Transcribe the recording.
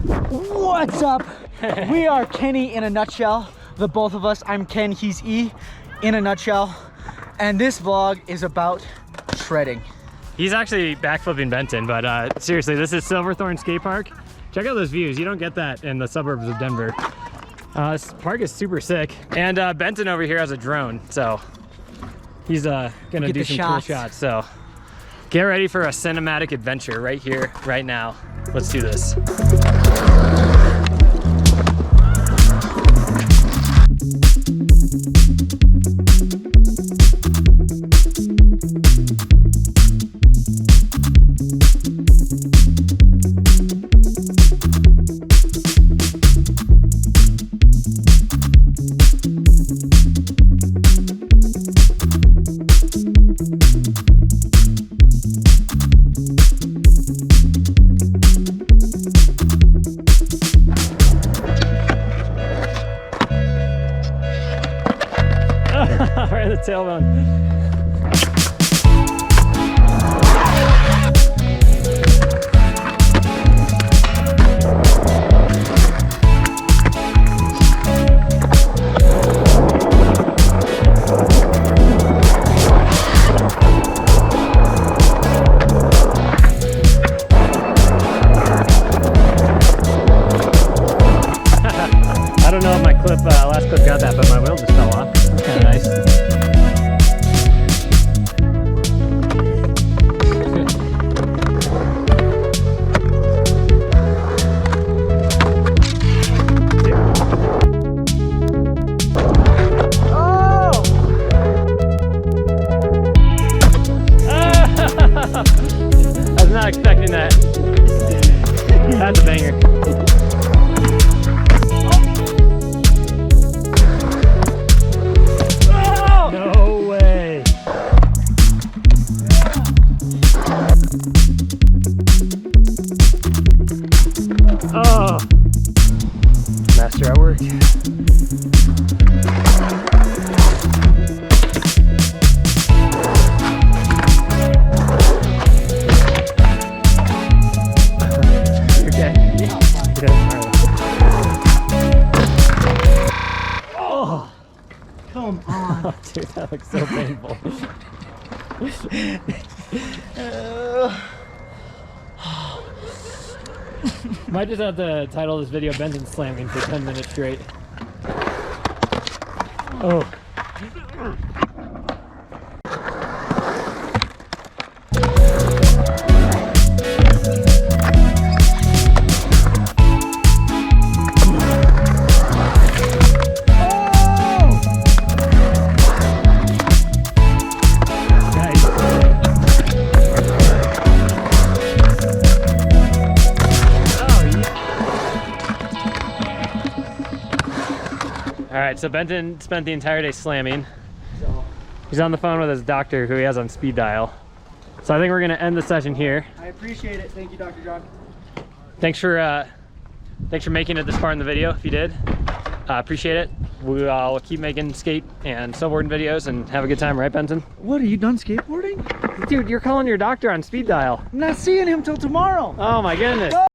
What's up? We are Kenny in a nutshell. The both of us. I'm Ken, he's E in a nutshell. And this vlog is about shredding. He's actually backflipping Benton, but seriously, this is Silverthorne Skatepark. Check out those views. You don't get that in the suburbs of Denver. This park is super sick. And Benton over here has a drone, so he's gonna do some cool shots. So get ready for a cinematic adventure right here, right now. Let's do this. Right in the tailbone. I don't know if my clip, last clip got that, but my wheel just fell off. That's kind of nice. I was not expecting that. That's a banger. Oh! No way. Oh, master at work. Come on. Oh, dude, that looks so painful. Might just have to title this video Benton slamming for 10 minutes straight. Oh. All right, so Benton spent the entire day slamming. He's on the phone with his doctor who he has on speed dial. So I think we're gonna end the session here. I appreciate it. Thank you, Dr. John. Thanks for making it this far in the video, if you did. Appreciate it. We'll keep making skate and snowboarding videos and have a good time, right, Benton? What, are you done skateboarding? Dude, you're calling your doctor on speed dial. I'm not seeing him till tomorrow. Oh my goodness.